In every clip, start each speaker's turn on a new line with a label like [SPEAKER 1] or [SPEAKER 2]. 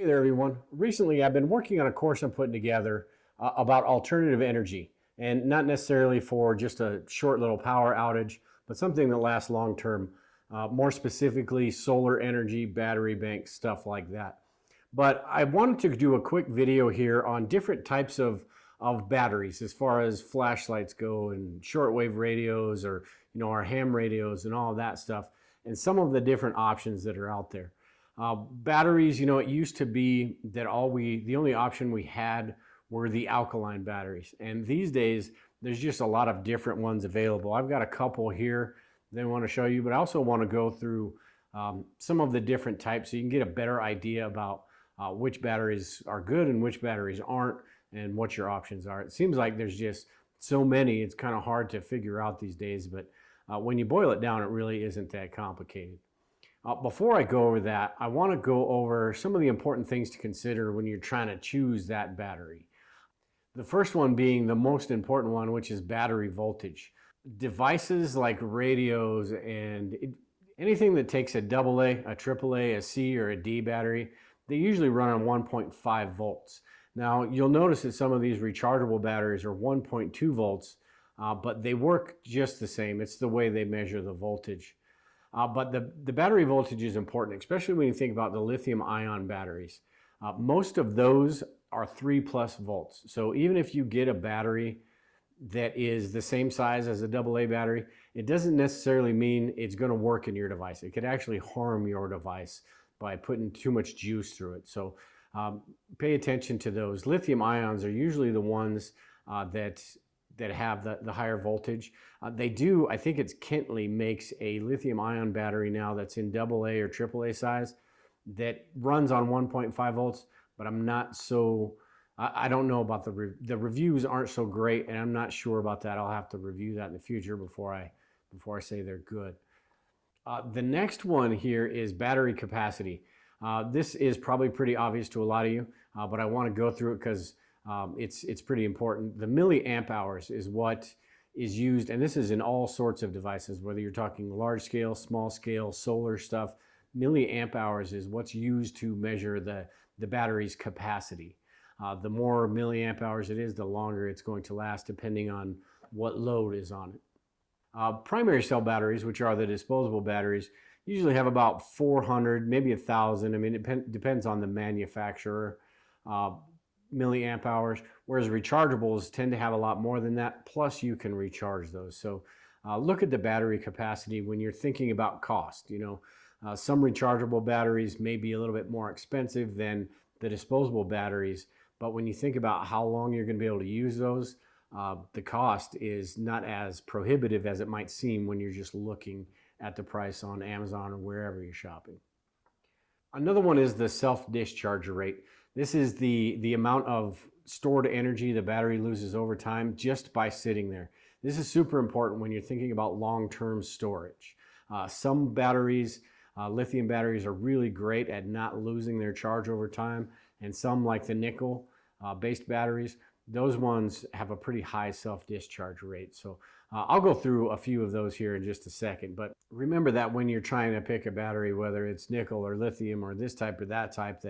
[SPEAKER 1] there, everyone. Recently, I've been working on a course I'm putting together about alternative energy, and not necessarily for just a short little power outage, but something that lasts long term. More specifically, solar energy, battery banks, stuff like that. But I wanted to do a quick video here on different types of batteries as far as flashlights go and shortwave radios, or our ham radios and all of that stuff, and some of the different options that are out there. Batteries, it used to be that the only option we had were the alkaline batteries. And these days, there's just a lot of different ones available. I've got a couple here that I want to show you, but I also want to go through some of the different types so you can get a better idea about which batteries are good and which batteries aren't, and what your options are. It seems like there's just so many, it's kind of hard to figure out these days, but when you boil it down, it really isn't that complicated. Before I go over that, I want to go over some of the important things to consider when you're trying to choose that battery. The first one being the most important one, which is battery voltage. Devices like radios and anything that takes a AA, a AAA, a C, or a D battery, they usually run on 1.5 volts. Now, you'll notice that some of these rechargeable batteries are 1.2 volts, but they work just the same. It's the way they measure the voltage. But the battery voltage is important, especially when you think about the lithium-ion batteries. Most of those are 3+ volts. So even if you get a battery that is the same size as a AA battery, it doesn't necessarily mean it's going to work in your device. It could actually harm your device by putting too much juice through it. So pay attention to those. Lithium ions are usually the ones that have the higher voltage. They do, I think it's Kentley makes a lithium-ion battery now that's in AA or AAA size that runs on 1.5 volts, but I'm not so, I don't know about the reviews aren't so great, and I'm not sure about that. I'll have to review that in the future before I say they're good. The next one here is battery capacity. This is probably pretty obvious to a lot of you, but I want to go through it because it's pretty important. The milliamp hours is what is used, and this is in all sorts of devices, whether you're talking large scale, small scale, solar stuff. Milliamp hours is what's used to measure the battery's capacity. The more milliamp hours it is, the longer it's going to last, depending on what load is on it. Primary cell batteries, which are the disposable batteries, usually have about 400, maybe 1,000. I mean, it depends on the manufacturer. Milliamp hours, whereas rechargeables tend to have a lot more than that, plus you can recharge those. So look at the battery capacity when you're thinking about cost. Some rechargeable batteries may be a little bit more expensive than the disposable batteries, but when you think about how long you're going to be able to use those, the cost is not as prohibitive as it might seem when you're just looking at the price on Amazon or wherever you're shopping. Another one is the self-discharge rate. This is the amount of stored energy the battery loses over time just by sitting there. This is super important when you're thinking about long-term storage. Some batteries, lithium batteries, are really great at not losing their charge over time, and some, like the nickel-based batteries, those ones have a pretty high self-discharge rate. So I'll go through a few of those here in just a second, but remember that when you're trying to pick a battery, whether it's nickel or lithium or this type or that type,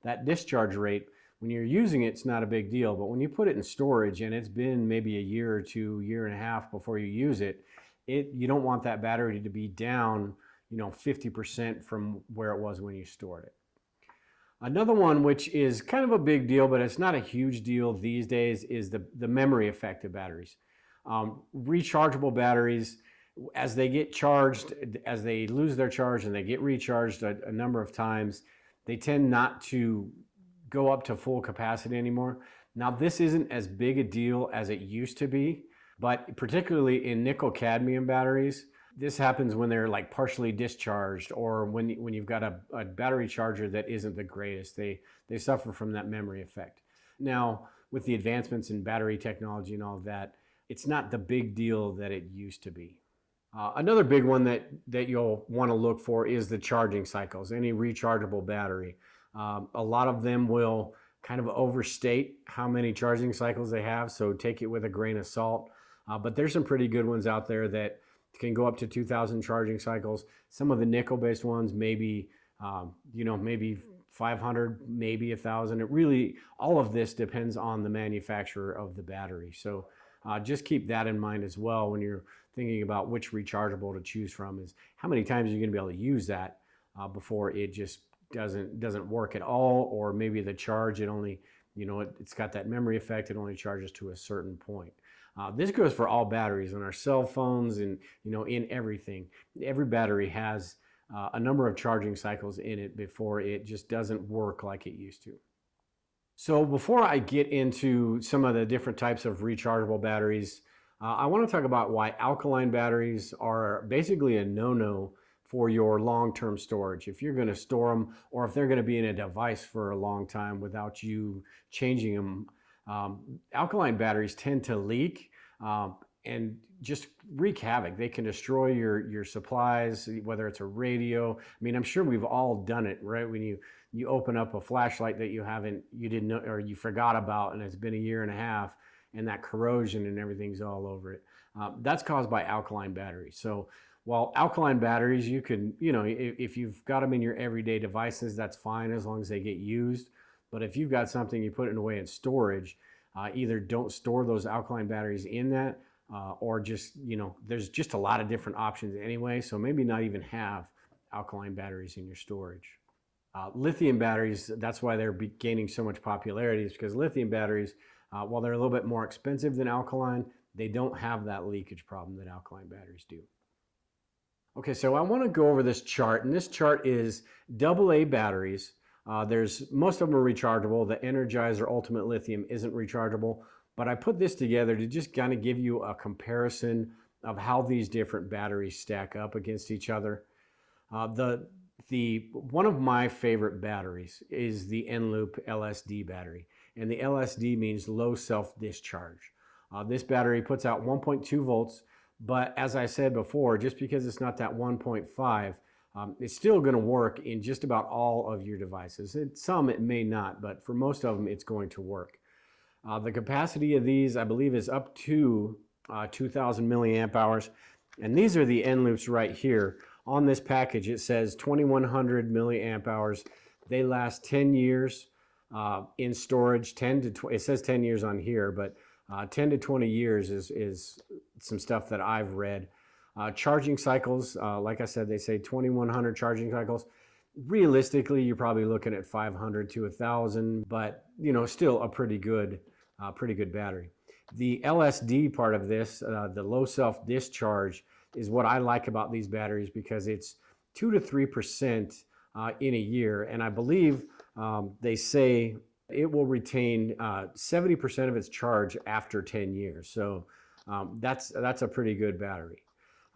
[SPEAKER 1] that discharge rate, when you're using it, it's not a big deal. But when you put it in storage and it's been maybe a year or two, year and a half before you use it, you don't want that battery to be down 50% from where it was when you stored it. Another one, which is kind of a big deal, but it's not a huge deal these days, is the memory effect of batteries. Rechargeable batteries, as they get charged, as they lose their charge and they get recharged a number of times, they tend not to go up to full capacity anymore. Now, this isn't as big a deal as it used to be, but particularly in nickel cadmium batteries, this happens when they're like partially discharged, or when you've got a battery charger that isn't the greatest. They suffer from that memory effect. Now, with the advancements in battery technology and all of that, it's not the big deal that it used to be. Another big one that you'll want to look for is the charging cycles. Any rechargeable battery, a lot of them will kind of overstate how many charging cycles they have, so take it with a grain of salt. But there's some pretty good ones out there that can go up to 2,000 charging cycles. Some of the nickel-based ones maybe 500, maybe 1,000. It really, all of this depends on the manufacturer of the battery. So just keep that in mind as well when you're thinking about which rechargeable to choose from, is how many times you're going to be able to use that before it just doesn't work at all, or maybe the charge, it only, it's got that memory effect, it only charges to a certain point. This goes for all batteries, on our cell phones, and in everything. Every battery has a number of charging cycles in it before it just doesn't work like it used to. So before I get into some of the different types of rechargeable batteries, I want to talk about why alkaline batteries are basically a no-no for your long-term storage. If you're going to store them, or if they're going to be in a device for a long time without you changing them, alkaline batteries tend to leak and just wreak havoc. They can destroy your supplies, whether it's a radio. I mean, I'm sure we've all done it, right? When you open up a flashlight that you didn't know, or you forgot about, and it's been a year and a half, and that corrosion and everything's all over it. That's caused by alkaline batteries. So while alkaline batteries, you can, if you've got them in your everyday devices, that's fine as long as they get used. But if you've got something you put it away in storage, either don't store those alkaline batteries in that, or just, there's just a lot of different options anyway, so maybe not even have alkaline batteries in your storage. Lithium batteries, that's why they're gaining so much popularity, is because lithium batteries, while they're a little bit more expensive than alkaline, they don't have that leakage problem that alkaline batteries do. Okay, so I want to go over this chart, and this chart is AA batteries. Most of them are rechargeable. The Energizer Ultimate Lithium isn't rechargeable, but I put this together to just kind of give you a comparison of how these different batteries stack up against each other. One of my favorite batteries is the Loop Lsd Battery, and the LSD means low self-discharge. This battery puts out 1.2 volts, but as I said before, just because it's not that 1.5, it's still going to work in just about all of your devices. Some it may not, but for most of them it's going to work. The capacity of these, I believe, is up to 2,000 milliamp hours, and these are the Loops right here. On this package it says 2,100 milliamp hours. They last 10 years in storage. It says 10 years on here, but 10 to 20 years is some stuff that I've read. Charging cycles, like I said, they say 2,100 charging cycles. Realistically, you're probably looking at 500 to 1,000, but still a pretty good battery. The LSD part of this, the low self-discharge, is what I like about these batteries, because it's 2 to 3% in a year, and I believe they say it will retain 70% of its charge after 10 years. So that's a pretty good battery.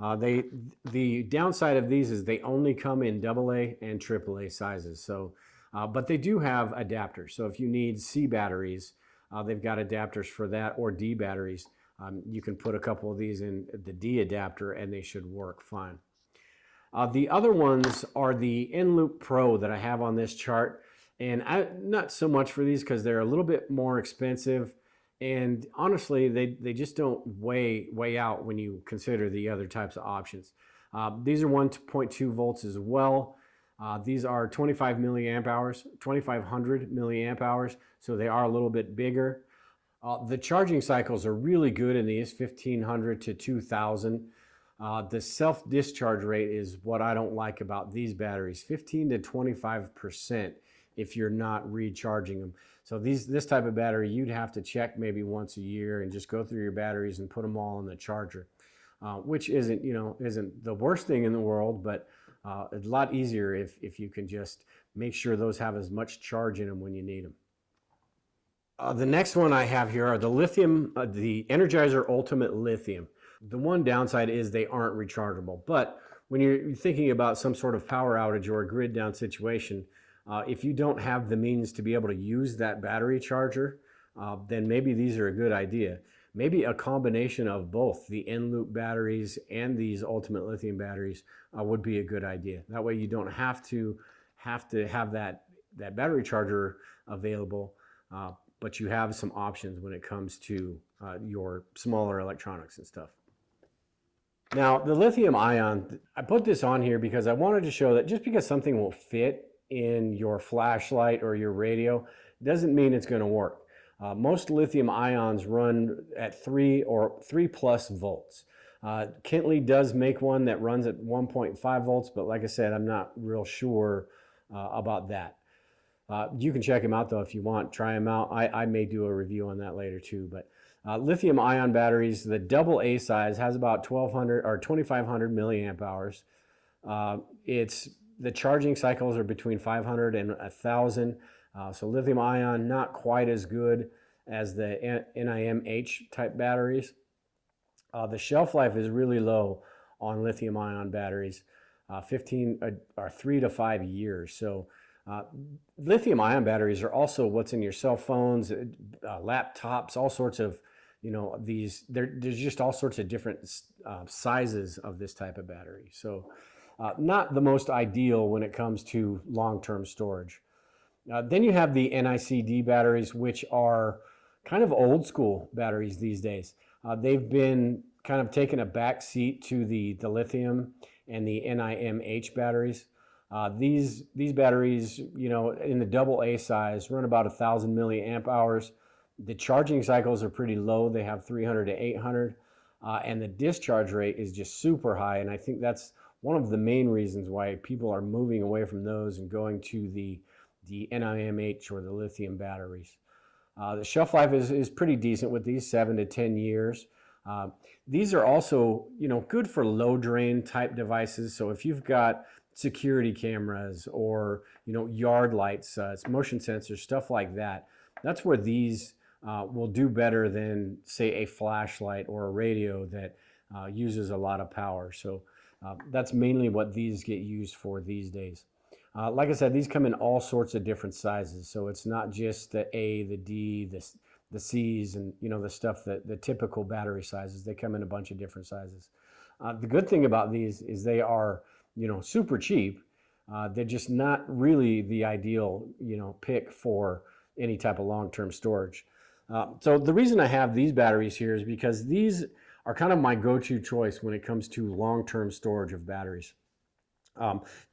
[SPEAKER 1] The downside of these is they only come in AA and AAA sizes. So, but they do have adapters. So if you need C batteries, they've got adapters for that, or D batteries. You can put a couple of these in the D adapter and they should work fine. The other ones are the Loop Pro that I have on this chart. And not so much for these because they're a little bit more expensive. And honestly, they just don't weigh out when you consider the other types of options. These are 1.2 volts as well. These are 25 milliamp hours, 2,500 milliamp hours, so they are a little bit bigger. The charging cycles are really good in these, 1,500 to 2,000. The self-discharge rate is what I don't like about these batteries, 15 to 25% if you're not recharging them. So this type of battery, you'd have to check maybe once a year and just go through your batteries and put them all in the charger, which isn't the worst thing in the world, but a lot easier if you can just make sure those have as much charge in them when you need them. The next one I have here are the the Energizer Ultimate Lithium. The one downside is they aren't rechargeable, but when you're thinking about some sort of power outage or a grid down situation, if you don't have the means to be able to use that battery charger, then maybe these are a good idea. Maybe a combination of both the Loop batteries and these Ultimate Lithium batteries would be a good idea. That way you don't have to have that battery charger available, but you have some options when it comes to your smaller electronics and stuff. Now, the lithium ion, I put this on here because I wanted to show that just because something will fit in your flashlight or your radio doesn't mean it's going to work. Most lithium ions run at 3 or 3+ volts. Kintley does make one that runs at 1.5 volts, but like I said, I'm not real sure about that. You can check them out though if you want, try them out. I may do a review on that later too. But lithium-ion batteries, the double A size has about 1200 or 2500 milliamp hours. The charging cycles are between 500 and 1000. So lithium-ion not quite as good as the NIMH type batteries. The shelf life is really low on lithium-ion batteries, 3 to 5 years. So lithium-ion batteries are also what's in your cell phones, laptops, all sorts of, there's just all sorts of different sizes of this type of battery. So not the most ideal when it comes to long-term storage. Then you have the NICD batteries, which are kind of old school batteries these days. They've been kind of taking a back seat to the lithium and the NIMH batteries. These batteries, in the double A size, run about 1000 milliamp hours. The charging cycles are pretty low. They have 300 to 800, and the discharge rate is just super high. And I think that's one of the main reasons why people are moving away from those and going to the NIMH or the lithium batteries. The shelf life is pretty decent with these, 7 to 10 years. These are also, good for low drain type devices. So if you've got security cameras or, yard lights, motion sensors, stuff like that, that's where these will do better than, say, a flashlight or a radio that uses a lot of power. So that's mainly what these get used for these days. Like I said, these come in all sorts of different sizes. So it's not just the A, the D, the C's, and the stuff that the typical battery sizes. They come in a bunch of different sizes. The good thing about these is they are, super cheap. They're just not really the ideal, pick for any type of long-term storage. So the reason I have these batteries here is because these are kind of my go-to choice when it comes to long-term storage of batteries.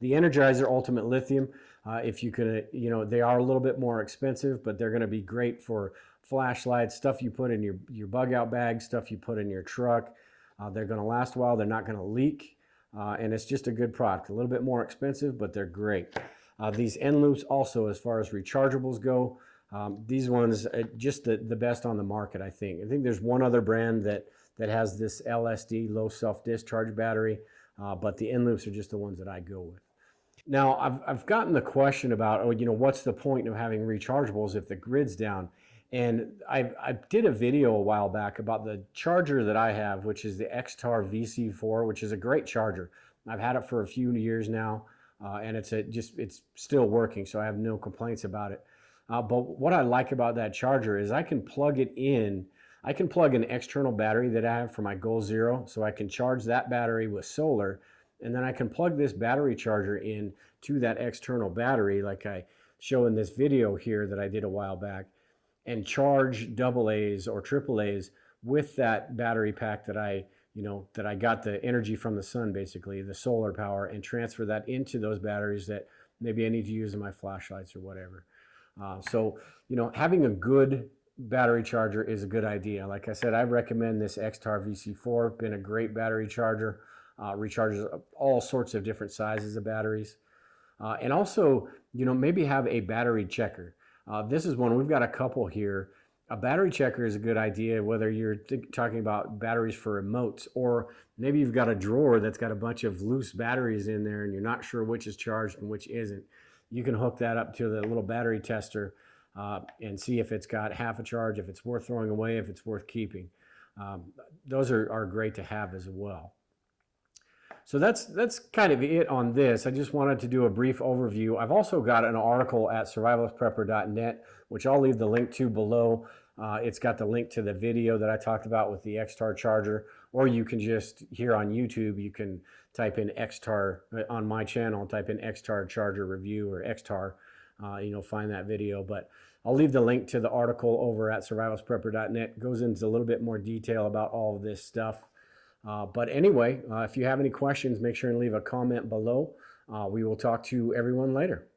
[SPEAKER 1] The Energizer Ultimate Lithium, if you can, they are a little bit more expensive, but they're going to be great for flashlights, stuff you put in your bug out bag, stuff you put in your truck. They're going to last a while. They're not going to leak, and it's just a good product. A little bit more expensive, but they're great. These end loops also, as far as rechargeables go, these ones just the best on the market, I think. I think there's one other brand that has this LSD, low self-discharge battery. But the end loops are just the ones that I go with. Now, I've gotten the question about, what's the point of having rechargeables if the grid's down? And I did a video a while back about the charger that I have, which is the XTAR VC4, which is a great charger. I've had it for a few years now, and it's still working, so I have no complaints about it. But what I like about that charger is I can plug it in. I can plug an external battery that I have for my Goal Zero, so I can charge that battery with solar, and then I can plug this battery charger in to that external battery like I show in this video here that I did a while back, and charge double A's or triple A's with that battery pack that I got the energy from the sun, basically, the solar power, and transfer that into those batteries that maybe I need to use in my flashlights or whatever. So, having a good battery charger is a good idea. Like I said, I recommend this XTAR VC4. Been a great battery charger. Recharges all sorts of different sizes of batteries. And also, maybe have a battery checker. This is one, we've got a couple here. A battery checker is a good idea, whether you're talking about batteries for remotes, or maybe you've got a drawer that's got a bunch of loose batteries in there and you're not sure which is charged and which isn't. You can hook that up to the little battery tester and see if it's got half a charge, if it's worth throwing away, if it's worth keeping. Those are great to have as well. So that's kind of it on this. I just wanted to do a brief overview. I've also got an article at survivalistprepper.net, which I'll leave the link to below. It's got the link to the video that I talked about with the XTAR charger, or you can just, here on YouTube, you can type in XTAR, on my channel, type in XTAR charger review or XTAR, find that video. But I'll leave the link to the article over at survivalistprepper.net. It goes into a little bit more detail about all of this stuff. But anyway, if you have any questions, make sure and leave a comment below. We will talk to everyone later.